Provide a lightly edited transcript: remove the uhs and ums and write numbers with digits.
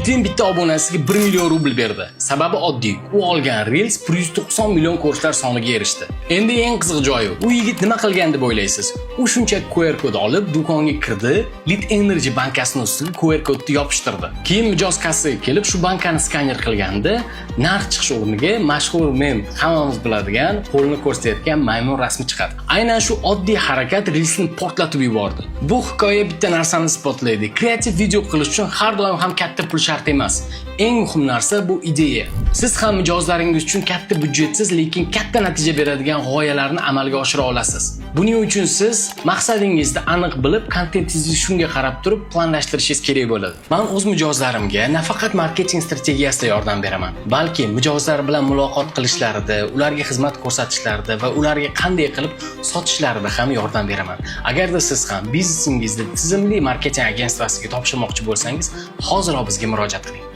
LinkedIn bitta obunasiga 1 million rubl berdi. Sababi oddiy. U olgan Reels 190 million ko'rishlar soniga erishdi. Endi eng qiziq joyi, u yigit nima qilgan deb o'ylaysiz? U shunchaki QR kod olib, do'konga kirdi, Lit Energy bankasining ustiga QR kodni yopishtirdi. Keyin mijoz kassasiga kelib, shu bankani skaner qilganda, narx chiqish o'rniga mashhur mem, hammamiz biladigan, qo'lni ko'rsatayotgan maymun rasmi chiqadi. Aynan shu oddiy harakat Reelsni portlatib yubordi. Bu hikoya bitta narsani isbotlaydi. Kreativ video qilish uchun har doim ham katta pul shart emas. Eng muhim narsa bu ideya. Siz ham mijozlaringiz uchun katta budjetsiz, lekin katta natija beradigan g'oyalarni amalga oshira olasiz. Buning uchun siz maqsadingizni aniq bilib, kontentingizni shunga qarab turib planlashtirishingiz kerak bo'ladi. Men o'z mijozlarimga nafaqat marketing strategiyasida yordam beraman, balki mijozlar bilan muloqot qilishlarida, ularga xizmat ko'rsatishlarida va ularga qanday qilib sotishlarida ham yordam beraman. Agarda siz ham biznesingizni tizimli marketing agentsiyasiga topshirmoqchi bo'lsangiz, hoziroq bizga murojaat qiling.